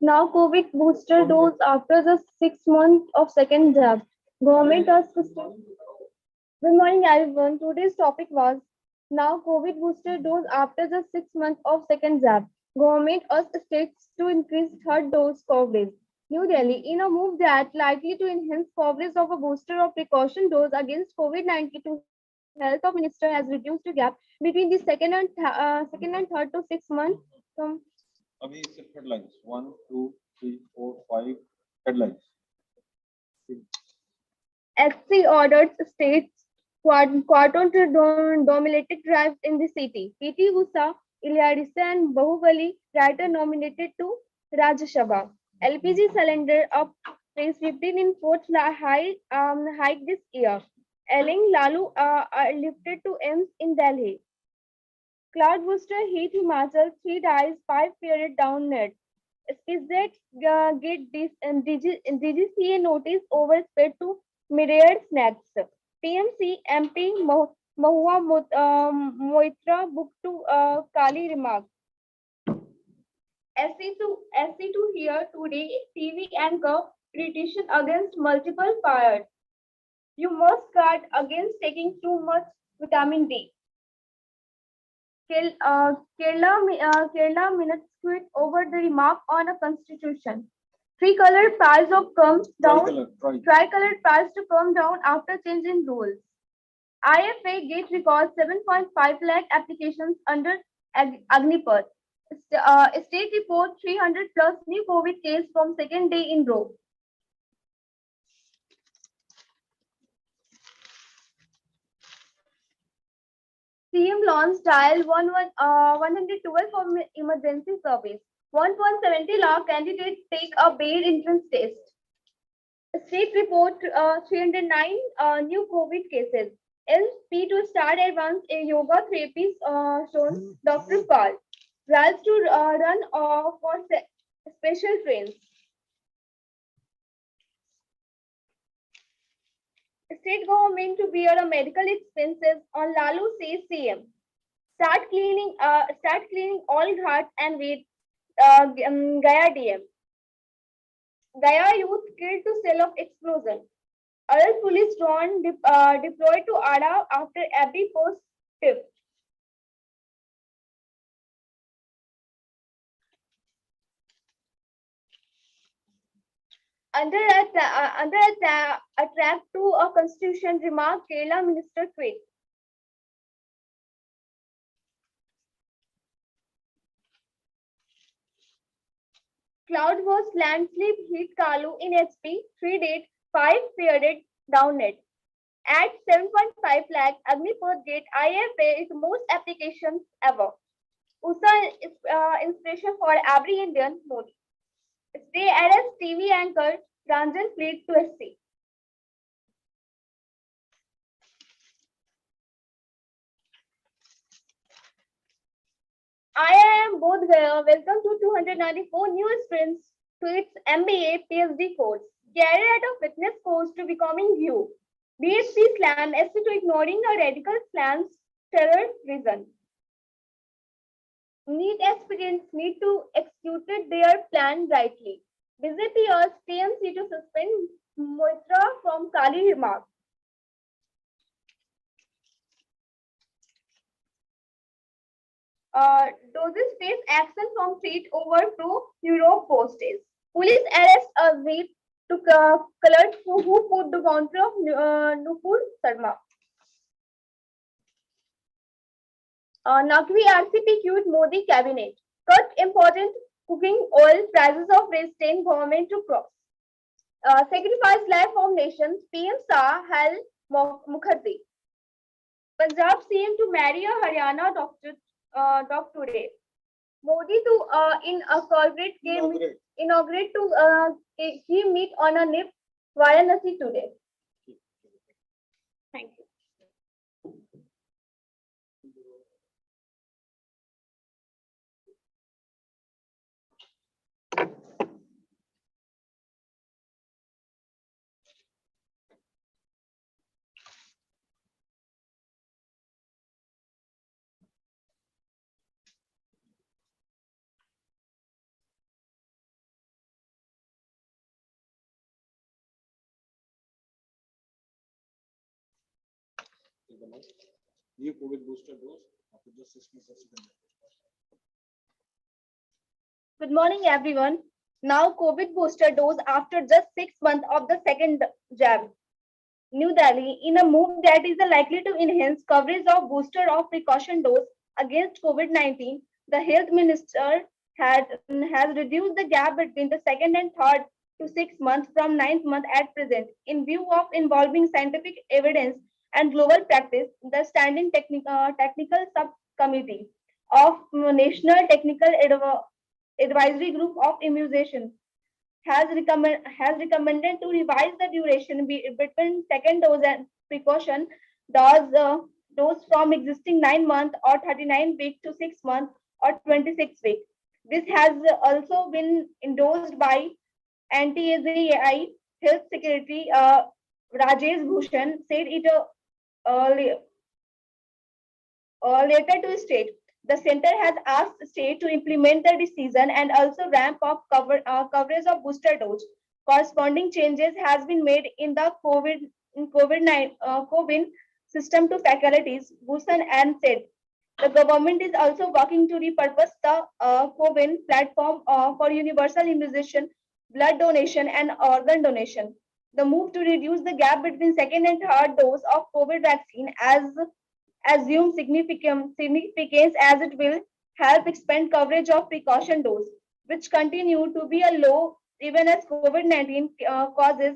Now COVID booster dose after the 6 months of second jab. Government has Good morning, everyone. Today's topic was now COVID booster dose after the 6 months of second jab. Government urged states to increase third dose coverage. New Delhi, in a move that likely to enhance coverage of a booster or precaution dose against COVID-19, to Health of Minister has reduced the gap between the second and third to 6 months. From अभी सिर्फ headlines 1 2 3 4 5 headlines. SC ordered states quarter to dominated drives in the city. PT Usha, Ilyadisa and Bahubali writer nominated to Rajya Sabha. LPG cylinder up Phase 15 in fourth hike this year. Elling Lalu lifted to M's in Delhi. Cloud booster hit Himachal, 3 dies, 5 period down net. SPZ get this DGCA notice over spread to myriad snacks. TMC MP Mahua Moitra book to Kali remark. SC2 here today TV anchor petition against multiple fired. You must guard against taking too much vitamin D. Kerala minutes quit over the remark on a constitution. Tricolored price of come down. Tricolored price to come down after changing rules. IFA gate records 7.5 lakh applications under Agnipath. State report 300 plus new COVID case from second day in row. CM launched dial 112 for emergency service. 1.70 lakh candidates take a paid entrance test. State report 309 new COVID cases. LP to start advanced yoga therapy shown Dr. Pal. Drives to run for special trains. State government to bear a medical expenses on Lalu says CM. Start cleaning all ghats and with Gaya DM. Gaya youth killed to sell of explosion. Adult police drone deployed to Ada after every post tip. Under attack to a constitution remark, Kerala minister tweet. Cloud was landslip hit Kalu in HP, 3 date, 5 period down net. At 7.5 lakh, Agnipath gate IFA is most applications ever. USA inspiration for every Indian Modi. Stay as TV anchor Ranjan fleet to SC. IIM Bodh Gaya welcome to 294 new students to its MBA PhD course. Career at a fitness course to becoming you. BSc slam SC to ignoring a radical slam's terror reason. NEET aspirants need to execute their plan rightly. BJP urged TMC to suspend Moitra from Kali remark. Doses face action from seat over to Europe postage. Police arrest a rape to colored who put the counter of Nupur Sharma. Naqvi RCP queued Modi cabinet. Cut important cooking oil prices of restrained government to cross. Sacrifice life from nations. PM Shah held Mukherjee. Punjab CM to marry a Haryana doctor today. Modi to inaugurate to he meet on a NIP Varanasi today. Thank you. the new COVID booster dose after just 6 months of second dose. Good morning, everyone. Now, COVID booster dose after just 6 months of the second jab. New Delhi, in a move that is likely to enhance coverage of booster of precaution dose against COVID-19, the health minister has reduced the gap between the second and third to 6 months from ninth month at present. In view of involving scientific evidence and global practice, the Standing Technical Subcommittee of National Technical Advisory Group of Immunization has recommended to revise the duration between second dose and precaution dose from existing 9 months or 39 weeks to 6 months or 26 weeks. This has also been endorsed by anti-AZI Health Secretary Rajesh Bhushan said it later to state. The center has asked state to implement the decision and also ramp up coverage of booster dose. Corresponding changes has been made in the COVID system to faculties. Bhushan and said the government is also working to repurpose the COVID platform for universal immunization, blood donation, and organ donation. The move to reduce the gap between second and third dose of COVID vaccine as assume significance as it will help expand coverage of precaution dose, which continue to be a low even as COVID-19 causes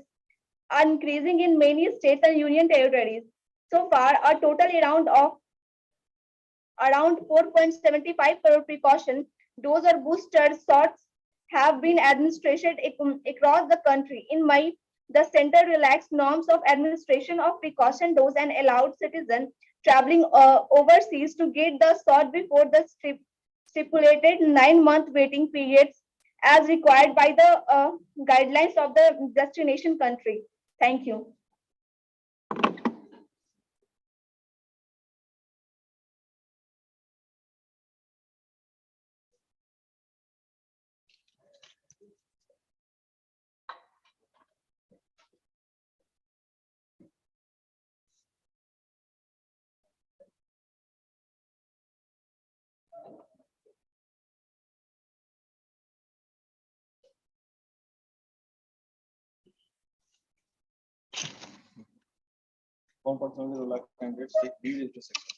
are increasing in many states and union territories. So far, a total around 4.75 crore precaution dose or booster shots have been administered across the country. In May, the center relaxed norms of administration of precaution dose and allowed citizens traveling overseas to get the shot before the stipulated 9-month waiting periods as required by the guidelines of the destination country. Thank you. One percent of lakh candidates take these intersections.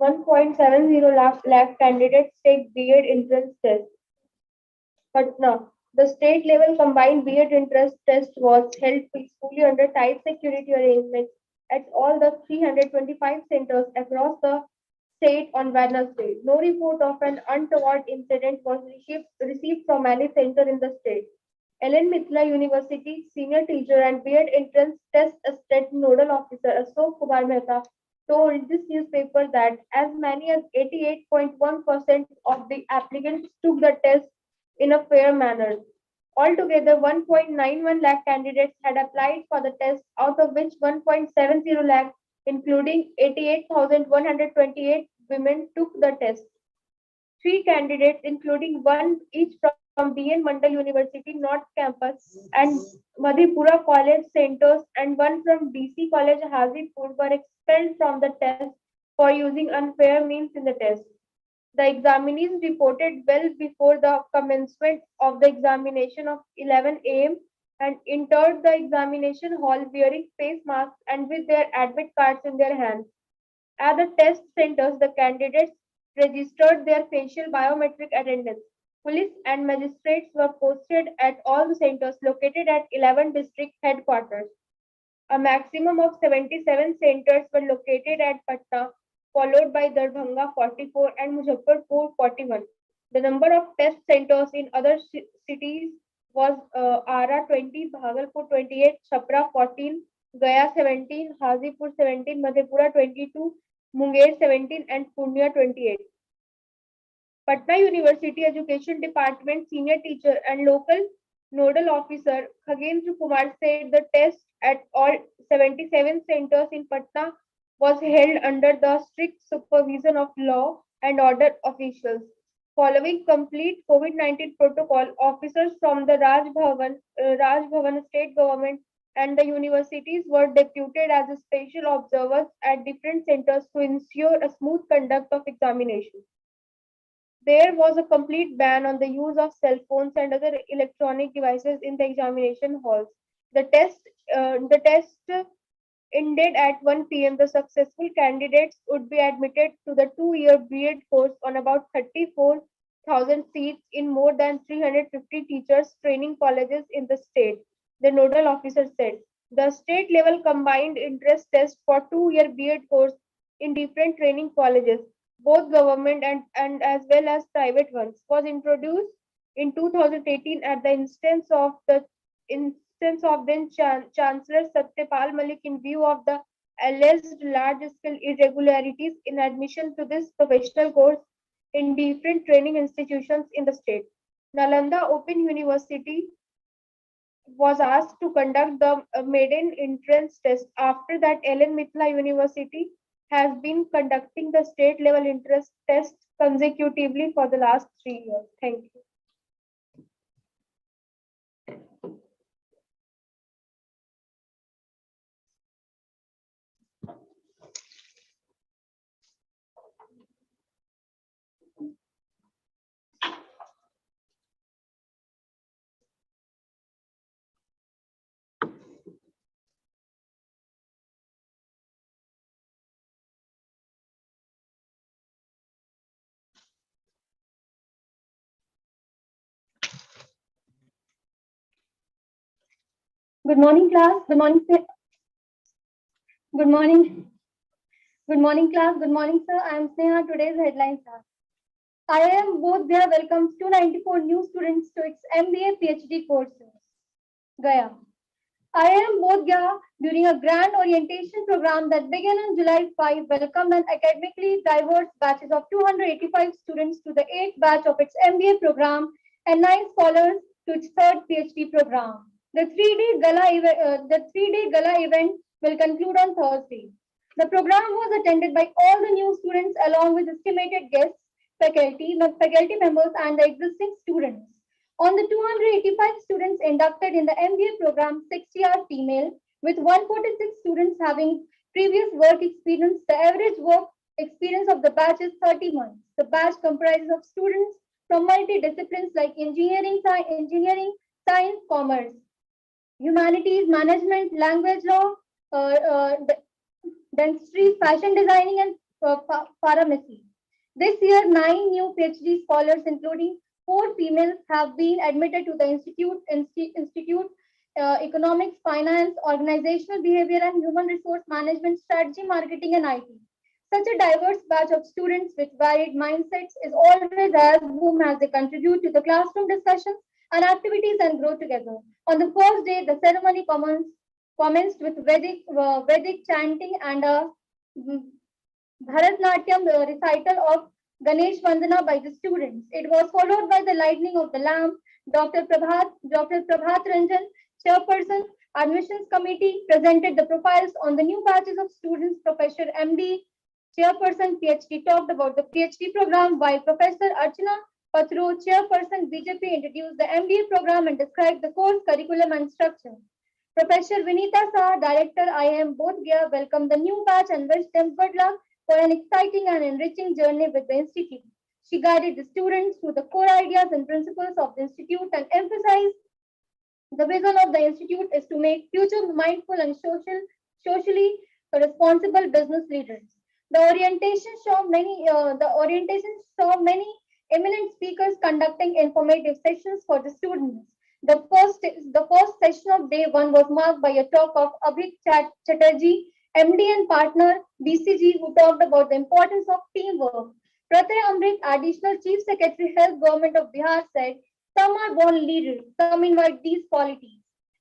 1.70 lakh candidates take B.Ed entrance test. Patna. The state level combined B.Ed entrance test was held peacefully under tight security arrangements at all the 325 centers across the state on Wednesday. No report of an untoward incident was received from any center in the state. Ellen Mithila University senior teacher and B.Ed entrance test state nodal officer Ashok Kumar Mehta told this newspaper that as many as 88.1% of the applicants took the test in a fair manner. Altogether, 1.91 lakh candidates had applied for the test, out of which 1.70 lakh, including 88,128 women, took the test. 3 candidates, including one each from D.N. Mandal University North Campus and Madhepura College Centers, and one from BC College Hazipur, were expelled from the test for using unfair means in the test. The examinees reported well before the commencement of the examination of 11 a.m. and entered the examination hall wearing face masks and with their admit cards in their hands. At the test centers, the candidates registered their facial biometric attendance. Police and magistrates were posted at all the centers located at 11 district headquarters. A maximum of 77 centers were located at Patna, followed by Darbhanga 44 and Muzaffarpur 41. The number of test centers in other cities was Ara 20, Bhagalpur 28, Chhapra 14, Gaya 17, Hazipur 17, Madhepura 22, Munger 17, and Purnia 28. Patna University Education Department senior teacher and local nodal officer Khagendra Kumar said the test at all 77 centers in Patna was held under the strict supervision of law and order officials. Following complete COVID-19 protocol, officers from the Raj Bhavan State Government and the universities were deputed as a special observers at different centers to ensure a smooth conduct of examinations. There was a complete ban on the use of cell phones and other electronic devices in the examination halls. The test ended at 1 p.m. The successful candidates would be admitted to the 2-year B.Ed course on about 34,000 seats in more than 350 teachers training colleges in the state, the nodal officer said. The state level combined interest test for 2-year B.Ed course in different training colleges, both government and as well as private ones, was introduced in 2018 at the instance of then Chancellor Satyapal Malik in view of the alleged large-scale irregularities in admission to this professional course in different training institutions in the state. Nalanda Open University was asked to conduct the maiden entrance test. After that, Ellen Mithila University has been conducting the state level entrance test consecutively for the last 3 years. Thank you. Good morning, class. Good morning, sir. Good morning. Good morning, class. Good morning, sir. I am Sneha. Today's headlines are: I am both there welcomes 294 new students to its MBA PhD courses. Gaya. I am both Gaya during a grand orientation program that began on July 5 welcomed an academically diverse batches of 285 students to the 8th batch of its MBA program and 9 scholars to its 3rd PhD program. The three-day gala event will conclude on Thursday. The program was attended by all the new students along with estimated guests, faculty members, and the existing students. On the 285 students inducted in the MBA program, 60 are female, with 146 students having previous work experience. The average work experience of the batch is 30 months. The batch comprises of students from multidisciplines like engineering, science, commerce, humanities, management, language law, dentistry, fashion designing, and pharmacy. This year, 9 new PhD scholars, including 4 females, have been admitted to the institute economics, finance, organizational behavior, and human resource management, strategy, marketing, and IT. Such a diverse batch of students with varied mindsets is always as boom as they contribute to the classroom discussions and activities and grow together. On the first day, the ceremony commenced with Vedic chanting and a Bharatnatyam recital of Ganesh Vandana by the students. It was followed by the lighting of the lamp. Dr. Prabhat Ranjan, chairperson, admissions committee, presented the profiles on the new batches of students. Professor MD, chairperson PhD, talked about the PhD program, while Professor Archana Patro, chairperson BJP, introduced the MBA program and described the course curriculum and structure. Professor Vinita Saha, Director IIM Bodh Gaya, welcomed the new batch and wished them good luck for an exciting and enriching journey with the Institute. She guided the students through the core ideas and principles of the Institute and emphasized the vision of the Institute is to make future mindful and socially responsible business leaders. The orientation saw many eminent speakers conducting informative sessions for the students. The first session of day one was marked by a talk of Abhik Chatterjee, MD and partner BCG, who talked about the importance of teamwork. Pratay Amrit, Additional Chief Secretary, Health Government of Bihar, said, some are born leaders, some invite these qualities.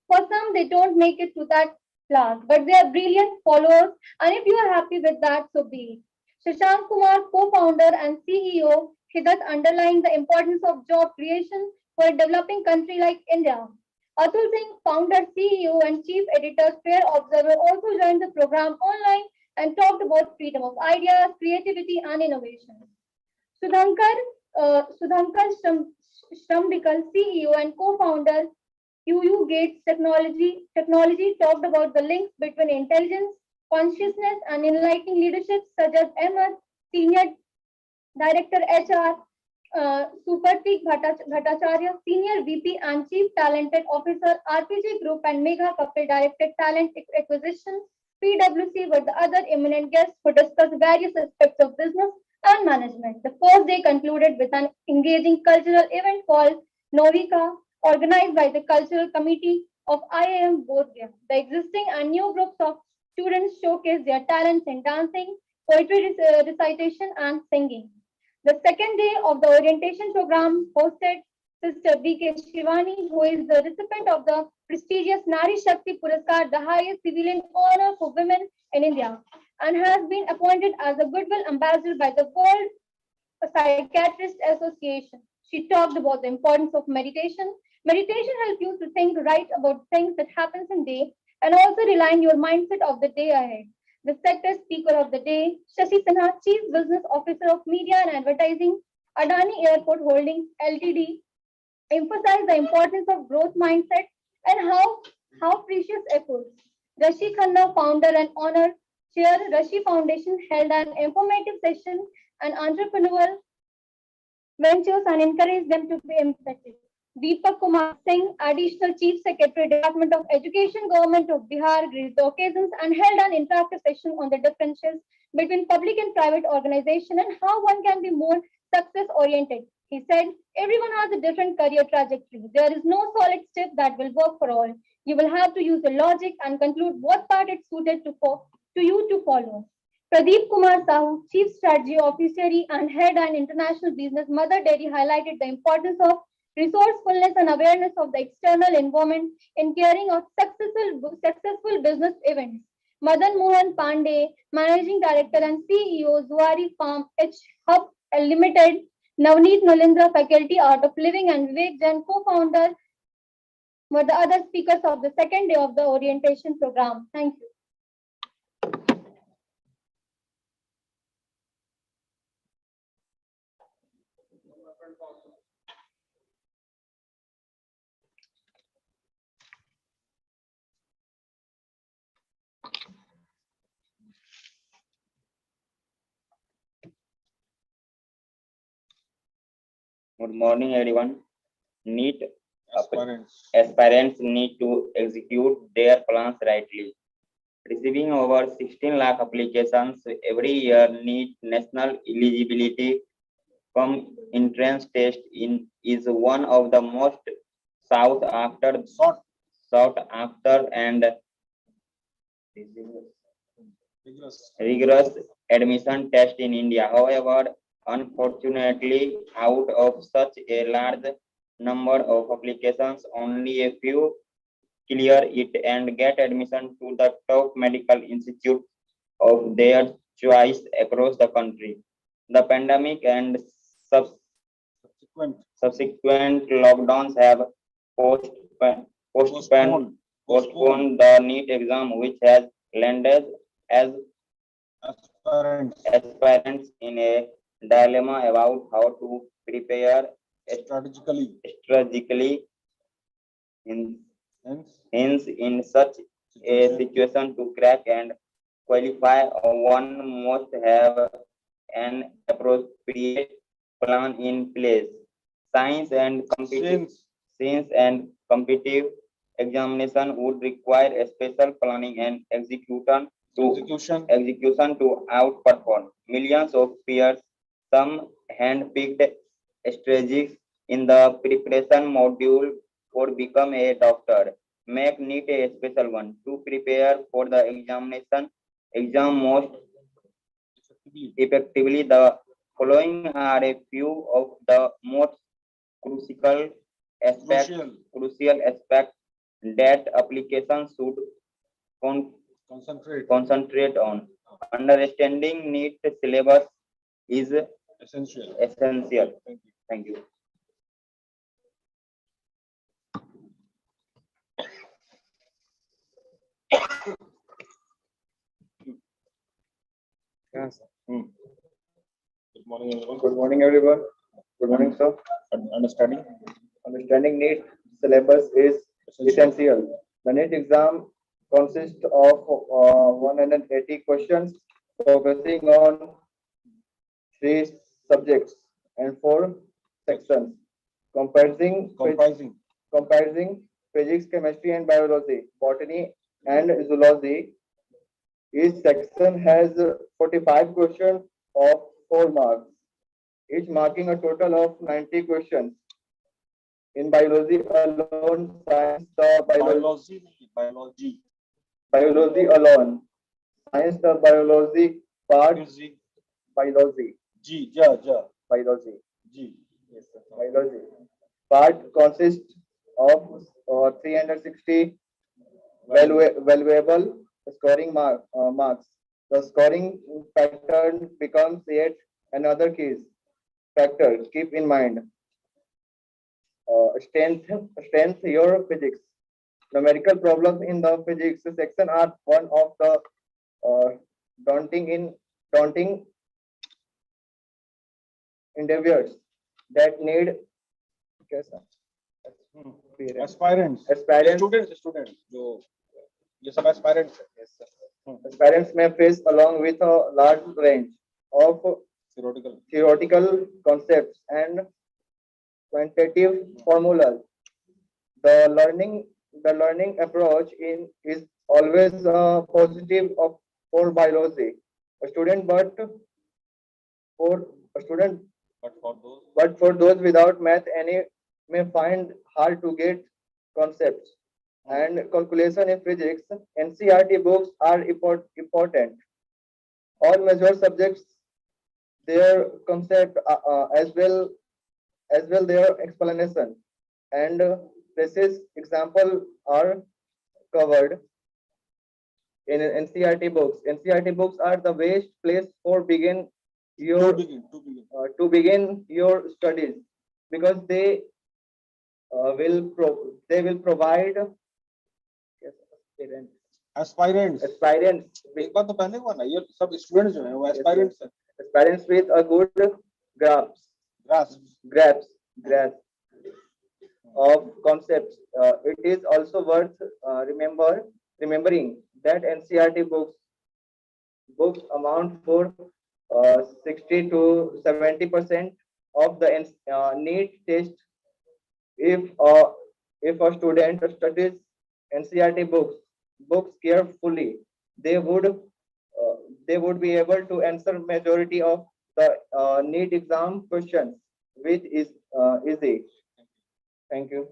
For some, they don't make it to that class, but they are brilliant followers, and if you are happy with that, so be it. Shashank Kumar, co-founder and CEO, Hidat underlined the importance of job creation for a developing country like India. Atul Singh, founder, CEO, and chief editor, Fair Observer, also joined the program online and talked about freedom of ideas, creativity, and innovation. Sudhankar Shrambikal, CEO and co-founder, UU Gates technology talked about the links between intelligence, consciousness, and enlightening leadership, such as Ahmed, Senior Director HR, Supratik Bhattacharya, Senior VP and Chief Talented Officer, RPG Group, and Megha Kapil, Director Talent Acquisition, PwC, were the other eminent guests who discussed various aspects of business and management. The first day concluded with an engaging cultural event called Novika, organized by the Cultural Committee of IIM Bodh Gaya. The existing and new groups of students showcased their talents in dancing, poetry recitation, and singing. The second day of the orientation program hosted Sister B.K. Shivani, who is the recipient of the prestigious Nari Shakti Puraskar, the highest civilian honor for women in India, and has been appointed as a Goodwill Ambassador by the World Psychiatrist Association. She talked about the importance of meditation. Meditation helps you to think right about things that happens in day and also realign your mindset of the day ahead. The sector speaker of the day, Shashi Sinha, Chief Business Officer of Media and Advertising, Adani Airport Holdings Ltd, emphasized the importance of growth mindset and how precious efforts. Rashi Khanna, founder and honor chair, Rashi Foundation, held an informative session and entrepreneurial ventures and encouraged them to be empathetic. Deepak Kumar Singh, Additional Chief Secretary, Department of Education, Government of Bihar, graced the occasions and held an interactive session on the differences between public and private organization and how one can be more success oriented. He said, everyone has a different career trajectory. There is no solid step that will work for all. You will have to use the logic and conclude what part it's suited to you to follow. Pradeep Kumar Sahu, Chief Strategy Officer and Head and International Business Mother Dairy, highlighted the importance of resourcefulness and awareness of the external environment in carrying out successful business events. Madan Mohan Pandey, Managing Director and CEO, Zuari Farm H Hub Limited, Navneet Nolindra, Faculty Art of Living, and Vivek Jain, co-founder, were the other speakers of the second day of the orientation program. Thank you. Good morning, everyone. NEET Aspirants. need to execute their plans rightly. Receiving over 16 lakh applications every year, NEET national eligibility cum entrance test is one of the most sought after and rigorous admission test in India. However, unfortunately, out of such a large number of applications, only a few clear it and get admission to the top medical institute of their choice across the country. The pandemic and subsequent lockdowns have postponed the NEET exam, which has landed as aspirants in a dilemma about how to prepare strategically. Hence, in such a situation to crack and qualify, one must have an appropriate plan in place. Science and competitive examination would require a special planning and execution to outperform millions of peers. Some hand-picked strategies in the preparation module for become a doctor make NEET a special one. To prepare for the exam most effectively, the following are a few of the most crucial aspects that applications should concentrate on. Understanding NEET syllabus is Essential. Thank you. Yes. Good morning, everyone. Good morning, everyone. Good morning, sir. Understanding Understanding NEET syllabus is essential. The NEET exam consists of 180 questions focusing on 3 subjects and 4 sections, comprising comprising physics, chemistry, and biology, botany, and zoology. Each section has 45 questions of 4 marks, each marking a total of 90 questions. In biology alone, biology alone, science the biology part, biology, biology, yes, sir. Biology part consists of 360 valuable scoring marks. The scoring pattern becomes yet another key factor. Keep in mind, strength your physics. Numerical problems in the physics section are one of the uh, daunting endeavors that need Aspirants. Students. जो ये सब aspirants है. Yes, sir. Aspirants may face along with a large range of theoretical concepts and quantitative formulas. The learning approach is always positive for biology. A student, for a student, but for those without math, any may find hard to get concepts and calculation in physics. NCERT books are important. All major subjects, their concept as well their explanation and precise example are covered in NCERT books. NCERT books are the best place for begin your to begin your studies because they will provide Aspirants. एक बात तो पहले हुआ ना, ये सब students जो हैं वो aspirants with a good grasp of concepts. It is also worth remembering that NCERT books amount for 60 to 70% of the NEET test. If a student studies NCERT books carefully, they would be able to answer majority of the NEET exam questions, which is easy. Thank you.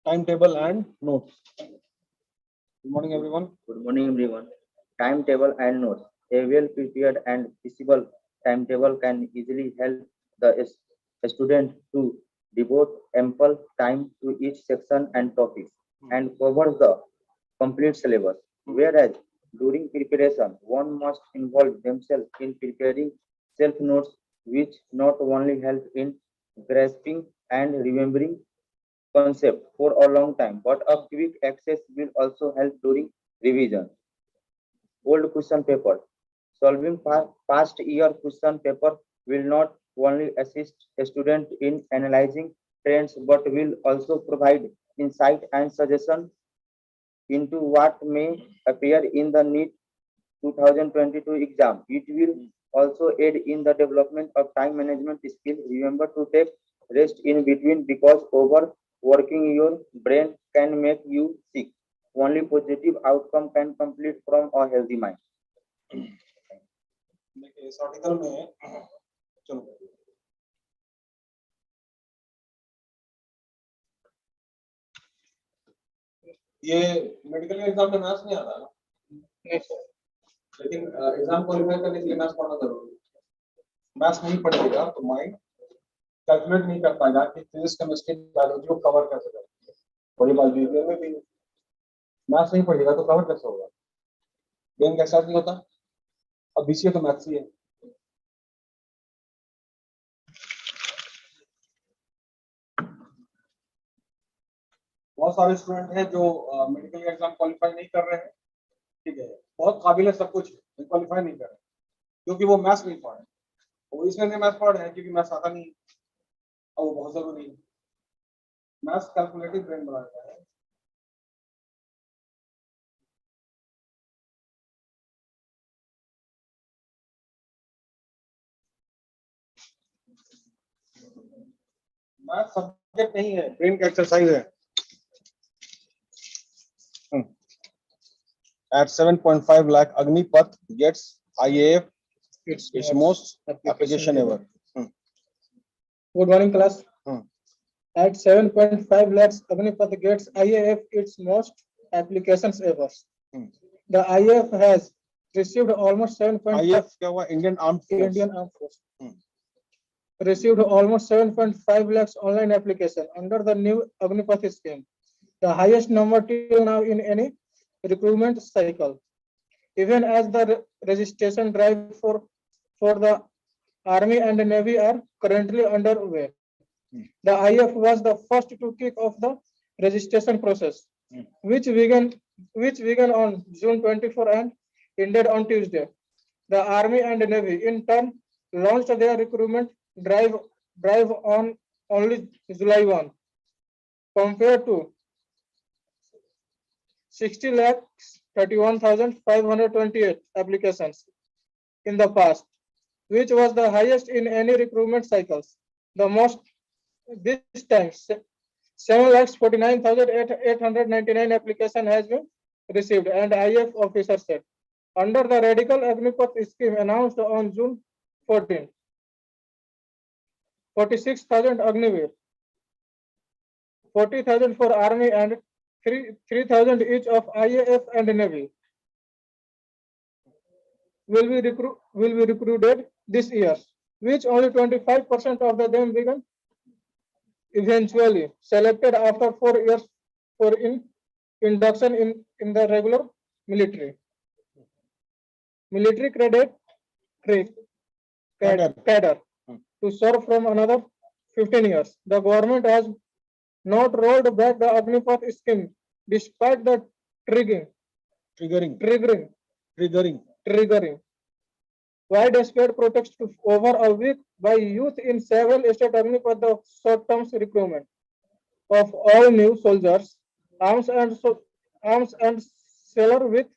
Timetable and notes. Good morning, everyone. Good morning, everyone. Timetable and notes. A well-prepared and visible timetable can easily help the student to devote ample time to each section and topic and cover the complete syllabus. Whereas during preparation, one must involve themselves in preparing self-notes, which not only help in grasping and remembering concept for a long time, but a quick access will also help during revision. Old question paper. Solving past year question paper will not only assist a student in analyzing trends, but will also provide insight and suggestion into what may appear in the NEET 2022 exam. It will also aid in the development of time management skill. Remember to take rest in between because overworking your brain can make you sick. Only positive outcome can complete from a healthy mind. इस article में चलो ये medical exam में maths नहीं आता ना, लेकिन exam qualify करने के लिए मैथ्स पढ़ना जरूरी है. मैथ्स नहीं पढ़ेगा तो माइंड कैलकुलेट नहीं कर पाएगा कि फिजिक्स केमिस्ट्री बायोलॉजी को कवर कैसे करें. वही बात बीबीए में भी मैथ्स नहीं पढ़ेगा तो कवर कैसे होगा. गेम कैसा नहीं होता. अब बीसीए तो मैथ्स ही है. बहुत सारे स्टूडेंट हैं जो मेडिकल एग्जाम क्वालिफाई नहीं कर रहे हैं. ठीक है, बहुत काबिल है, सब कुछ क्वालिफाई नहीं कर रहे क्योंकि वो मैथ्स नहीं पढ़ रहे. वो इसमें मैथ्स पढ़ रहे हैं क्योंकि मैथ्स आता नहीं और वो बहुत जरूरी है। मैथ्स कैलकुलेटिव ब्रेन बनाता है। मैथ्स सब्जेक्ट नहीं है, ब्रेन का एक्सरसाइज है। At 7.5 lakh, Agnipath gets IAF its most application ever. Good morning, class. Hmm. At 7.5 lakhs, Agnipath gets IAF its most applications ever. Hmm. The IAF has received almost 7.5 IAF क्या हुआ? Indian Armed Force. Indian Armed Force. Hmm. Received almost 7.5 lakhs online application under the new Agnipath scheme, the highest number till now in any recruitment cycle. Even as the registration drive for the Army and Navy are currently underway. The IF was the first to kick off the registration process, which began on June 24 and ended on Tuesday. The Army and Navy in turn launched their recruitment drive on only July 1, compared to 60 lakhs 31,528 applications in the past, which was the highest in any recruitment cycles. The most this time 7,49,899 application has been received, and IF officer said. Under the radical Agnipath scheme announced on June 14, 46,000 Agniveer, 40,000 for Army and 3,000 each of IAF and Navy will be recruited this year, which only 25% of them began eventually selected after 4 years for induction in the regular military. Military cadre to serve from another 15 years. The government has not rolled back the Agnipath scheme despite the triggering widespread protests over a week by youth in several states. Agnipath, the short-term recruitment of all new soldiers, arms and sailor with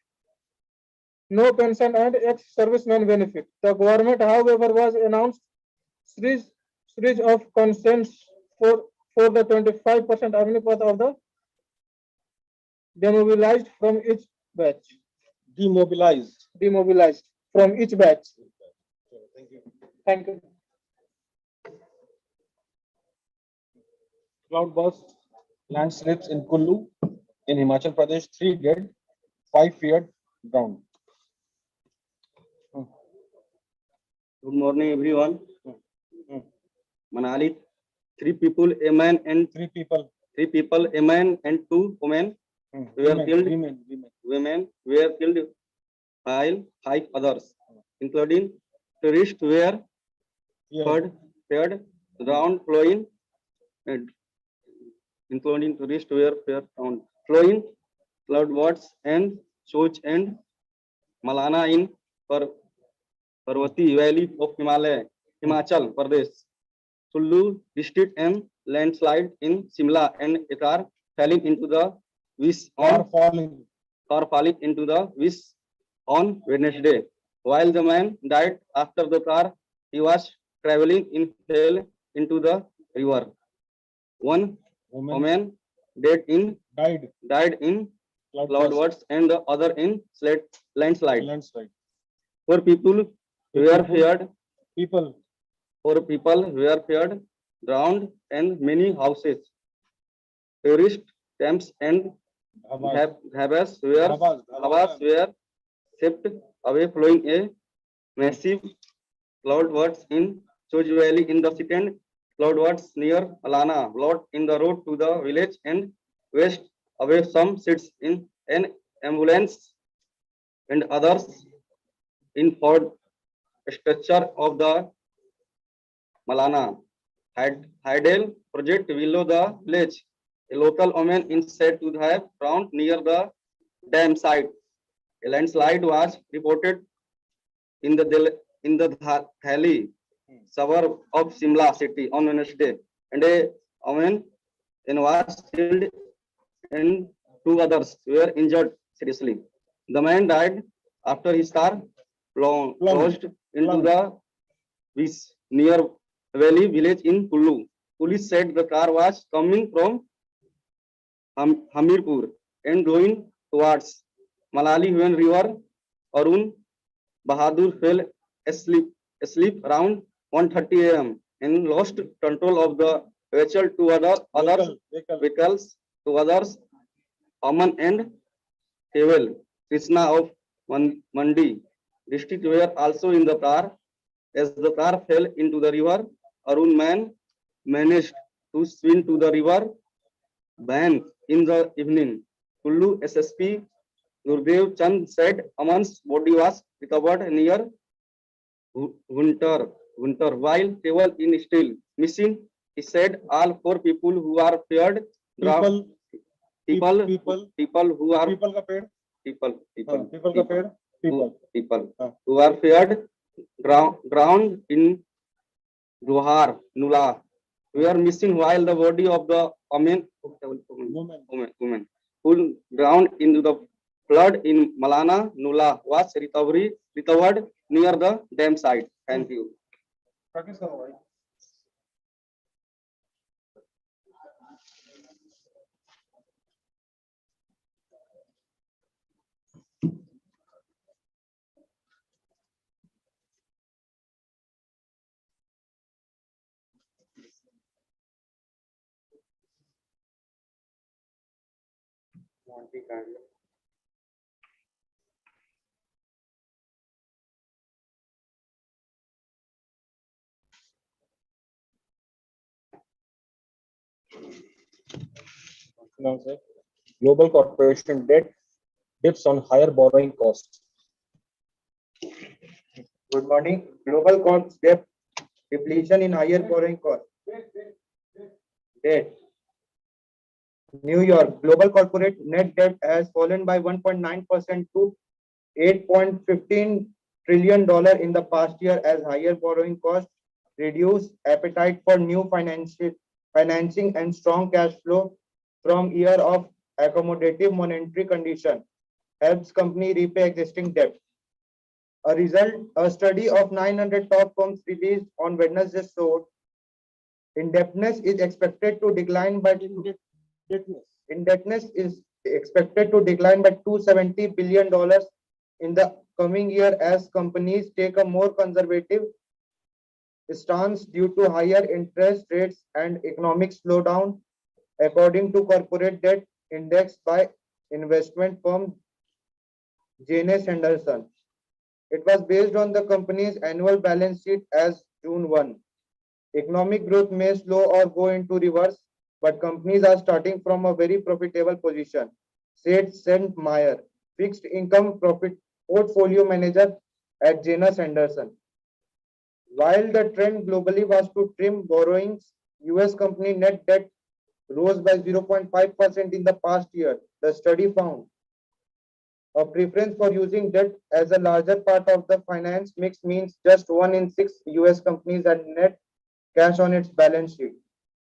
no pension and ex-serviceman benefit. The government, however, was announced series of consents for the 25% Agnipath of the demobilized from each batch. Demobilized from each batch. Thank you. Thank you. Cloudburst, landslips in Kullu, in Himachal Pradesh, 3 dead, 5 feared, drowned. Good morning, everyone. Manali, 3 people, a man and 3 people. 3 people, a man and 2 women were killed. Women were killed, while 5 others, including tourists, were feared, drowned, flowing, including tourists were feared, drowned, flowing floodwaters and Soch and Malana in Parvati Valley of Himachal Pradesh, Kullu district, and landslide in Simla and a car falling into the Wish on Wednesday. While the man died after the car he was traveling in fell into the river. One woman died in cloudburst and the other in landslide. 4 people were feared. 4 people were feared, drowned, and many houses, tourist camps, and dhabas were swept away, following a massive cloudburst in Soch Valley. In the second cloudburst near Alana, blocked in the road to the village and west away. Some sits in an ambulance and others in Ford structure of the Malana Hydel project below the village. A local woman is said to have drowned near the dam site. A landslide was reported in the valley suburb of Simla city on Wednesday, and a woman was killed and two others were injured seriously. The man died after his car plunged into the Viz near Valley village in Kullu. Police said the car was coming from Hamirpur and going towards Malali when River. Arun Bahadur fell asleep around 1:30 a.m. and lost control of the vehicle to other vehicles to others. Aman and Keval Krishna of Mandi district were also in the car. As the car fell into the river, Arun managed to swim to the river bank in the evening. Kullu SSP Gurdev Chand said Aman's body was recovered near Winter while table in still missing. He said all four people who are feared people who are people who are feared drowned in Bihar Nula were missing while the body of the woman who drowned into the flood in Malana Nula was recovered near the dam site. Thank you. Global corporation debt dips on higher borrowing costs. Good morning. Global corp debt depletion in higher borrowing cost. Debt. New York global corporate net debt has fallen by 1.9% to $8.15 trillion in the past year as higher borrowing costs reduce appetite for new financing and strong cash flow from year of accommodative monetary condition helps company repay existing debt. A study of 900 top firms released on Wednesday showed indebtedness is expected to decline by $270 billion in the coming year as companies take a more conservative stance due to higher interest rates and economic slowdown, according to corporate debt index by investment firm Janus Henderson. It was based on the company's annual balance sheet as June 1. Economic growth may slow or go into reverse, but companies are starting from a very profitable position, said St. Meyer, fixed income portfolio manager at Janus Henderson. While the trend globally was to trim borrowings, US company net debt rose by 0.5% in the past year. The study found a preference for using debt as a larger part of the finance mix means just 1 in 6 US companies had net cash on its balance sheet,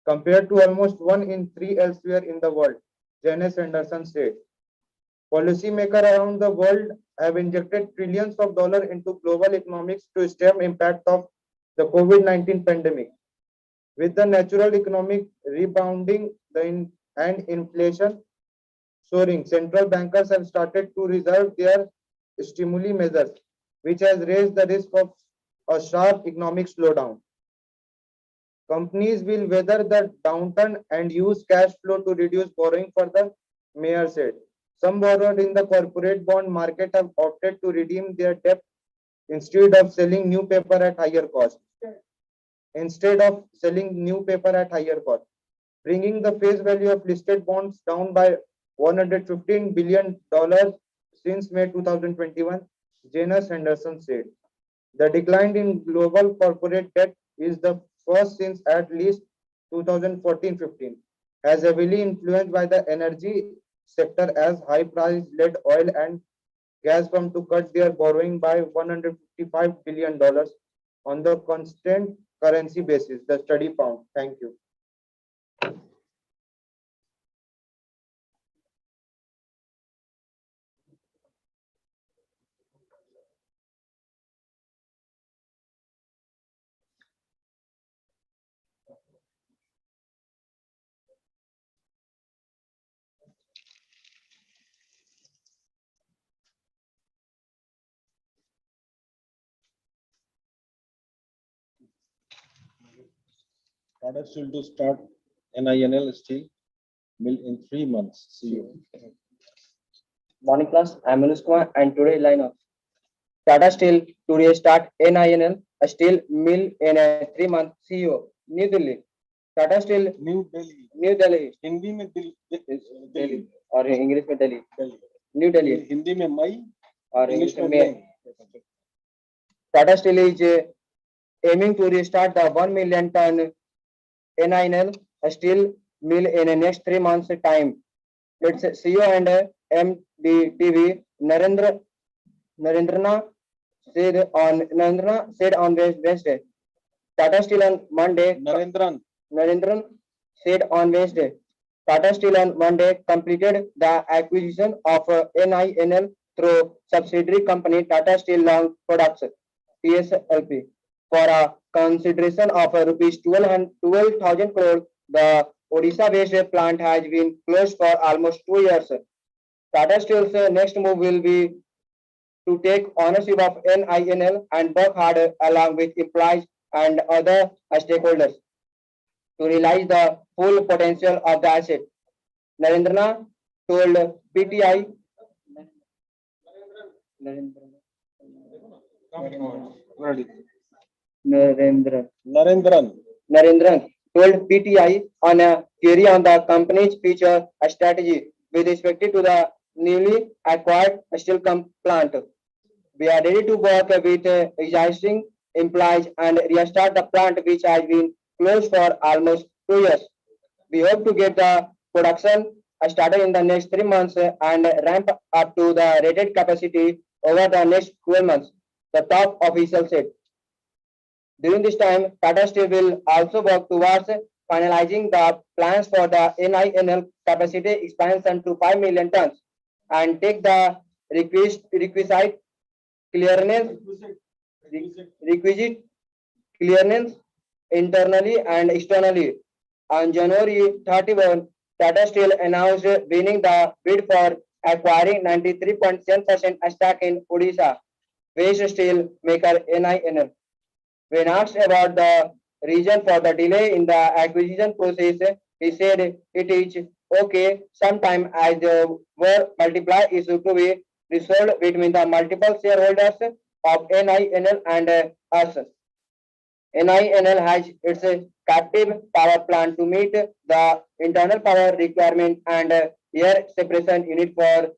compared to almost 1 in 3 elsewhere in the world, Janus Henderson said. Policymakers around the world have injected trillions of dollars into global economics to stem impact of the COVID-19 pandemic. With the natural economic rebounding and inflation soaring, central bankers have started to reserve their stimuli measures, which has raised the risk of a sharp economic slowdown. Companies will weather the downturn and use cash flow to reduce borrowing further, Mayer said. Some borrowers in the corporate bond market have opted to redeem their debt instead of selling new paper at higher cost. Bringing the face value of listed bonds down by $115 billion since May 2021, Janus Henderson said. The decline in global corporate debt is the first since at least 2014-15, as heavily influenced by the energy sector as high price led oil and gas firms to cut their borrowing by $155 billion on the constant currency basis, the study found. Thank you. Tata Steel to start NINL steel mill in 3 months. See you. Morning class, I am Manus Kumar and today lineup. Tata Steel to restart NINL, a steel mill in a 3 month CEO. New Delhi. Tata Steel, New Delhi. New Delhi. Hindi में Delhi और English में Delhi. Delhi. New Delhi Hindi में मई और English English में में. Tata Steel is aiming to restart the 1 million ton NINL steel mill in the next 3 months time. Its CEO and MDTV Narendrana said on Wednesday. Tata Steel on Monday. Narendran said on Wednesday. Tata Steel on Monday completed the acquisition of NINL through subsidiary company Tata Steel Long Products (TSLP) for a consideration of rupees 12,000 crore. The Odisha-based plant has been closed for almost 2 years. Tata Steel's next move will be to take ownership of NINL and work hard along with employees and other stakeholders to realize the full potential of the asset. Narendrana told PTI. Narendran told PTI on a query on the company's future strategy with respect to the newly acquired steel plant. We are ready to work with existing employees and restart the plant which has been closed for almost 2 years. We hope to get the production started in the next 3 months and ramp up to the rated capacity over the next 12 months, the top official said. During this time, Tata Steel will also work towards finalizing the plans for the NINL capacity expansion to 5 million tons and take the requisite clearance internally and externally. On January 31, Tata Steel announced winning the bid for acquiring 93.7% stake in Odisha-based steel maker NINL. When asked about the reason for the delay in the acquisition process, he said it is okay sometime as the work multiply issue to be resolved between the multiple shareholders of NINL and us. NINL has its captive power plant to meet the internal power requirement and air separation unit for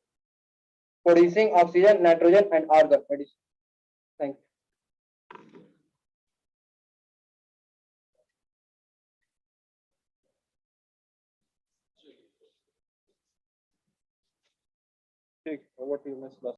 producing oxygen, nitrogen, and argon. Thank you. ठीक, over to you, Ms.